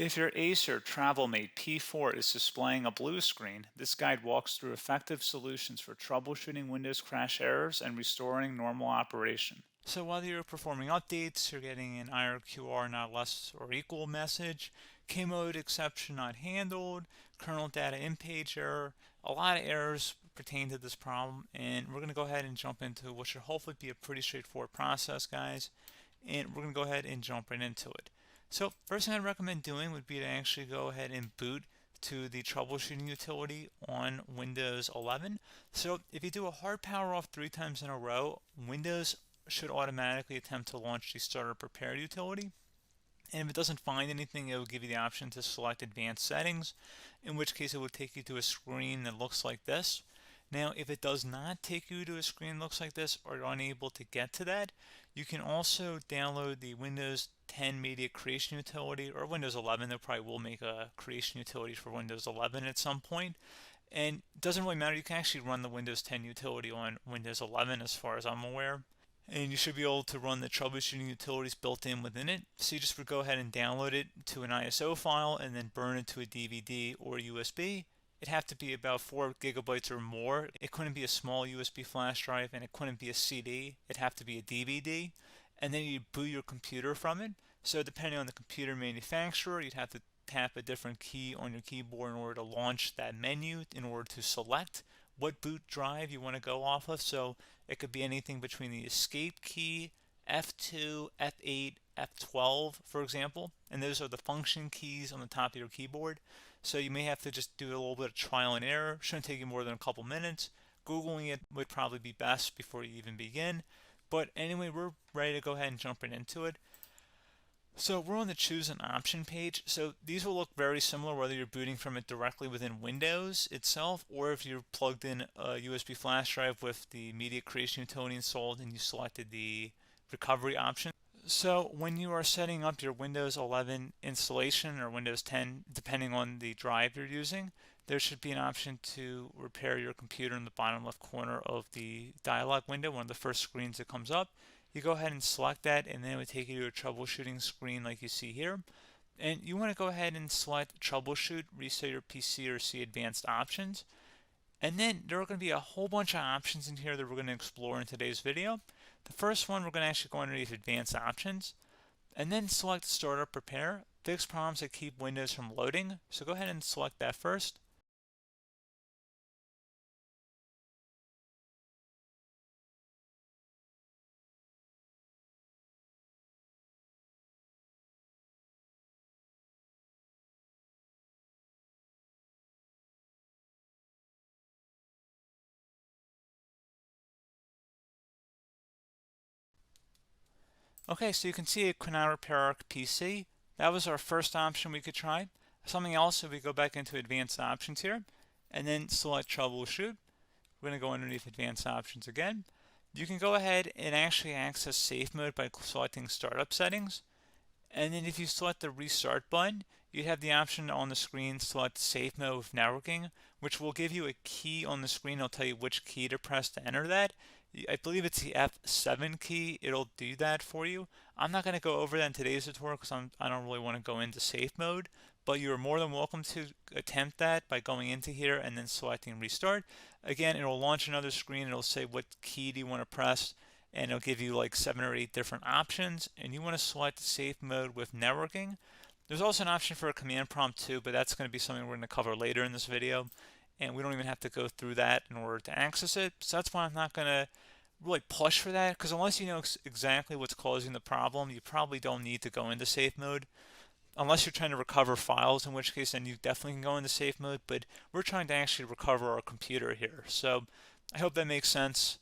If your Acer TravelMate P4 is displaying a blue screen, this guide walks through effective solutions for troubleshooting Windows crash errors and restoring normal operation. So whether you're performing updates, you're getting an IRQR not less or equal message, K-mode exception not handled, kernel data in page error, a lot of errors pertain to this problem, and we're going to go ahead and jump into what should hopefully be a pretty straightforward process, guys, and we're going to go ahead and jump right into it. So first thing I'd recommend doing would be to actually go ahead and boot to the troubleshooting utility on Windows 11. So if you do a hard power off 3 times in a row, Windows should automatically attempt to launch the startup prepare utility. And if it doesn't find anything, it will give you the option to select advanced settings, in which case it will take you to a screen that looks like this. Now, if it does not take you to a screen that looks like this, or you're unable to get to that, you can also download the Windows 10 Media Creation Utility, or Windows 11. They probably will make a creation utility for Windows 11 at some point. And it doesn't really matter, you can actually run the Windows 10 utility on Windows 11 as far as I'm aware. And you should be able to run the troubleshooting utilities built in within it. So you just would go ahead and download it to an ISO file and then burn it to a DVD or USB. It'd have to be about 4 gigabytes or more. It couldn't be a small USB flash drive, and it couldn't be a CD. It'd have to be a DVD. And then you'd boot your computer from it. So depending on the computer manufacturer, you'd have to tap a different key on your keyboard in order to launch that menu, in order to select what boot drive you want to go off of. So it could be anything between the escape key, F2, F8, F12, for example, and those are the function keys on the top of your keyboard. So you may have to just do a little bit of trial and error. Shouldn't take you more than a couple minutes. Googling it would probably be best before you even begin. But anyway, we're ready to go ahead and jump right into it. So we're on the choose an option page. So these will look very similar whether you're booting from it directly within Windows itself, or if you're plugged in a USB flash drive with the media creation utility installed and you selected the recovery option. So when you are setting up your Windows 11 installation or Windows 10, depending on the drive you're using, there should be an option to repair your computer in the bottom left corner of the dialog window, one of the first screens that comes up. You go ahead and select that, and then it would take you to a troubleshooting screen like you see here. And you want to go ahead and select troubleshoot, reset your PC, or see advanced options. And then there are going to be a whole bunch of options in here that we're going to explore in today's video. The first one, we're going to actually go underneath advanced options and then select startup prepare, fix problems that keep Windows from loading. So go ahead and select that first. Okay, so you can see it could not repair our PC. That was our first option we could try. Something else, if we go back into advanced options here and then select troubleshoot, we're going to go underneath advanced options again. You can go ahead and actually access safe mode by selecting startup settings. And then if you select the restart button, you have the option on the screen select safe mode with networking, which will give you a key on the screen. It'll tell you which key to press to enter that. I believe it's the F7 key. It'll do that for you. I'm not going to go over that in today's tutorial because I don't really want to go into safe mode, but you're more than welcome to attempt that by going into here and then selecting restart. Again, it'll launch another screen. It'll say what key do you want to press, and it'll give you like 7 or 8 different options, and you want to select safe mode with networking. There's also an option for a command prompt too, but that's going to be something we're going to cover later in this video, and we don't even have to go through that in order to access it. So that's why I'm not going to really push for that, because unless you know exactly what's causing the problem, you probably don't need to go into safe mode. Unless you're trying to recover files, in which case then you definitely can go into safe mode, but we're trying to actually recover our computer here. So I hope that makes sense.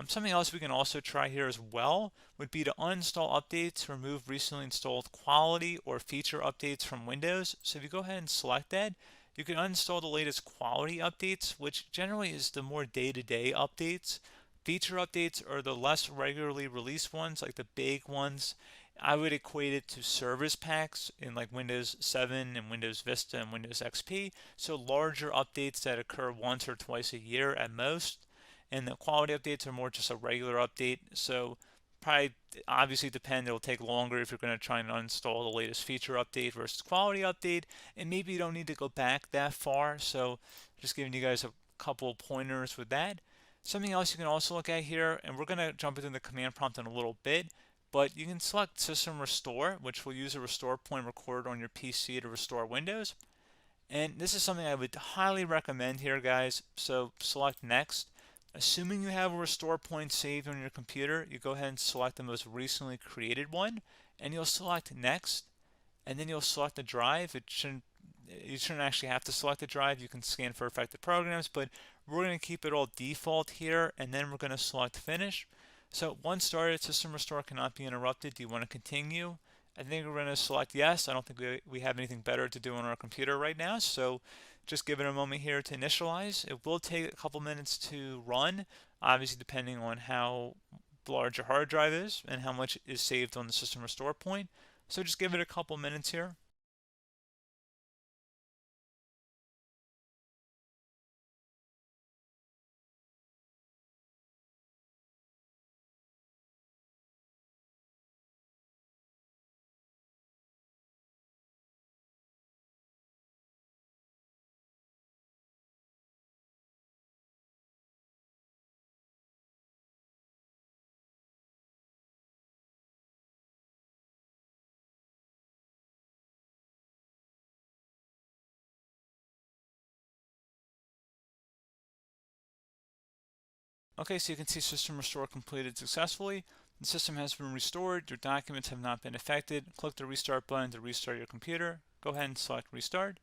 Something else we can also try here as well would be to uninstall updates, remove recently installed quality or feature updates from Windows. So if you go ahead and select that, you can uninstall the latest quality updates, which generally is the more day-to-day updates. Feature updates are the less regularly released ones, like the big ones. I would equate it to service packs in like Windows 7 and Windows Vista and Windows XP. So larger updates that occur once or twice a year at most. And the quality updates are more just a regular update. So probably obviously depend. It'll take longer if you're going to try and uninstall the latest feature update versus quality update, and maybe you don't need to go back that far. So just giving you guys a couple of pointers with that. Something else you can also look at here, and we're going to jump into the command prompt in a little bit, but you can select System Restore, which will use a restore point recorded on your PC to restore Windows. And this is something I would highly recommend here, guys. So select Next. Assuming you have a restore point saved on your computer, you go ahead and select the most recently created one, and you'll select Next, and then you'll select the drive. You shouldn't actually have to select the drive. You can scan for affected programs, but we're going to keep it all default here, and then we're going to select Finish. So once started, System Restore cannot be interrupted. Do you want to continue? I think we're going to select yes. I don't think we have anything better to do on our computer right now, so just give it a moment here to initialize. It will take a couple minutes to run, obviously depending on how large your hard drive is and how much is saved on the System Restore point. So just give it a couple minutes here. Okay, so you can see System Restore completed successfully. The system has been restored. Your documents have not been affected. Click the Restart button to restart your computer. Go ahead and select Restart.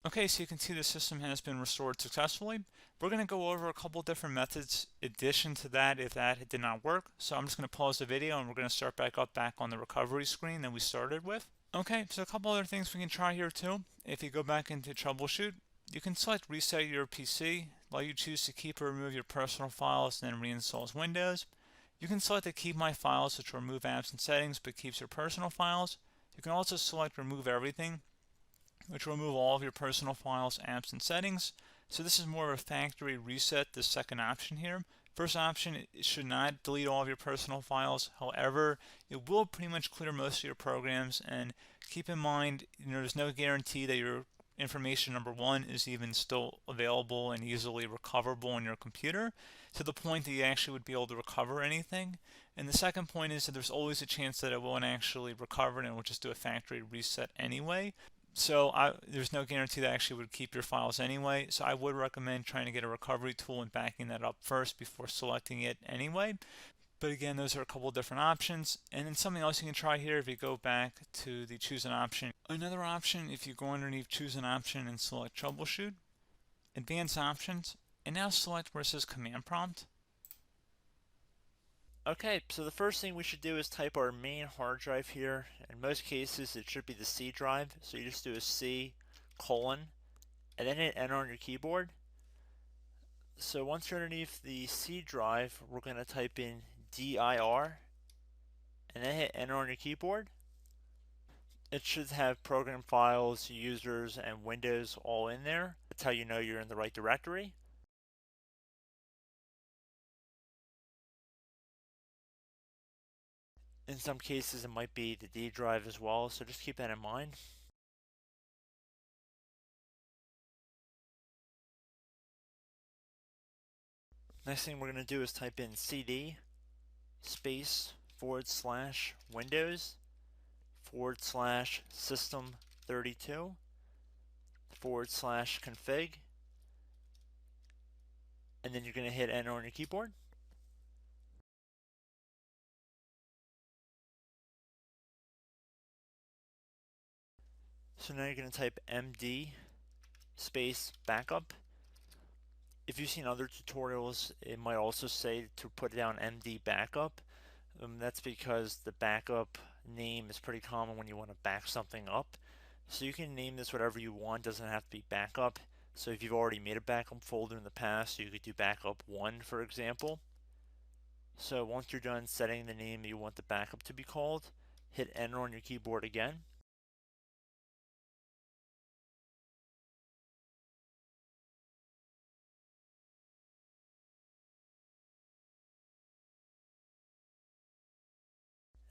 Okay, so you can see the system has been restored successfully. We're going to go over a couple different methods in addition to that if that did not work. So I'm just going to pause the video and we're going to start back on the recovery screen that we started with. Okay, so a couple other things we can try here too. If you go back into troubleshoot, you can select reset your PC, let you choose to keep or remove your personal files and then reinstalls Windows. You can select to keep my files, which will remove apps and settings but keeps your personal files. You can also select remove everything, which will remove all of your personal files, apps, and settings. So this is more of a factory reset, the second option here. First option, it should not delete all of your personal files. However, it will pretty much clear most of your programs. And keep in mind, there's no guarantee that your information, number one, is even still available and easily recoverable on your computer to the point that you actually would be able to recover anything. And the second point is that there's always a chance that it won't actually recover and it will just do a factory reset anyway. So there's no guarantee that actually would keep your files anyway. So I would recommend trying to get a recovery tool and backing that up first before selecting it anyway. But again, those are a couple of different options. And then something else you can try here if you go back to the choose an option. Another option, if you go underneath choose an option and select troubleshoot, advanced options, and now select where it says command prompt. Okay, so the first thing we should do is type our main hard drive here. In most cases, it should be the C drive. So you just do a C colon and then hit enter on your keyboard. So once you're underneath the C drive, we're going to type in dir and then hit enter on your keyboard. It should have program files, users, and Windows all in there. That's how you know you're in the right directory. In some cases, it might be the D drive as well, so just keep that in mind. Next thing we're going to do is type in cd space / Windows / system 32 / config, and then you're going to hit enter on your keyboard. So now you're going to type md space backup. If you've seen other tutorials, it might also say to put down md backup. That's because the backup name is pretty common when you want to back something up. So you can name this whatever you want, doesn't have to be backup. So if you've already made a backup folder in the past, you could do backup 1, for example. So once you're done setting the name you want the backup to be called, hit enter on your keyboard again.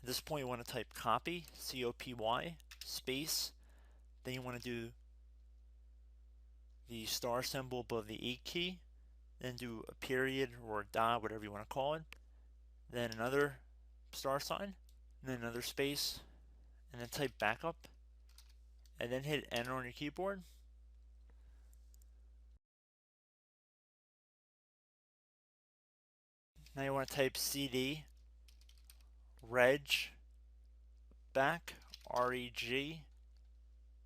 At this point you want to type copy, C-O-P-Y, space, then you want to do the star symbol above the 8 key, then do a period or a dot, whatever you want to call it, then another star sign, and then another space, and then type backup, and then hit enter on your keyboard. Now you want to type cd reg back, REG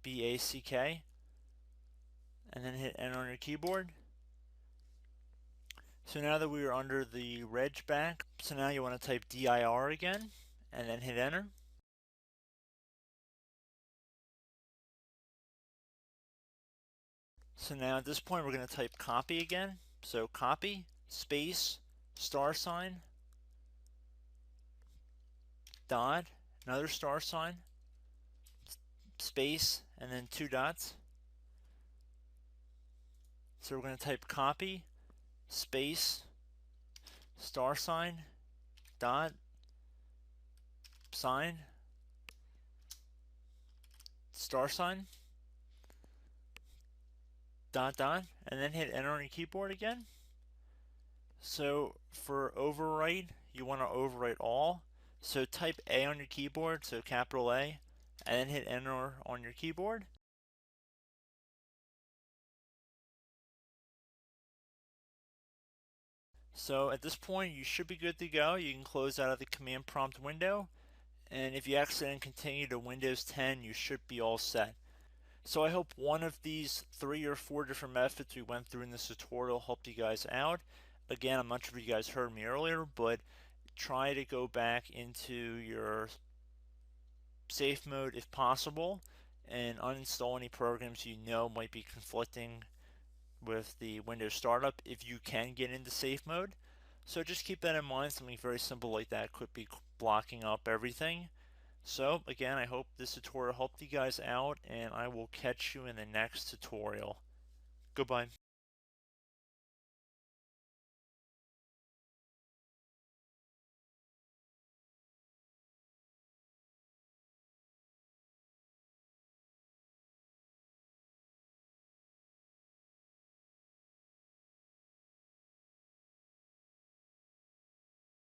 BACK, and then hit enter on your keyboard. So now that we are under the reg back, so now you want to type dir again, and then hit enter. So now at this point we're going to type copy again. So copy, space, star sign, dot, another star sign, space, and then 2 dots. So we're going to type copy, space, star sign, dot, sign, star sign, dot, dot, and then hit enter on your keyboard again. So for overwrite, you want to overwrite all. So type A on your keyboard, so capital A, and then hit enter on your keyboard. So at this point, you should be good to go. You can close out of the command prompt window. And if you accidentally continue to Windows 10, you should be all set. So I hope one of these 3 or 4 different methods we went through in this tutorial helped you guys out. Again, I'm not sure if you guys heard me earlier, but try to go back into your safe mode if possible and uninstall any programs you know might be conflicting with the Windows startup if you can get into safe mode. So just keep that in mind. Something very simple like that could be blocking up everything. So again, I hope this tutorial helped you guys out, and I will catch you in the next tutorial. Goodbye.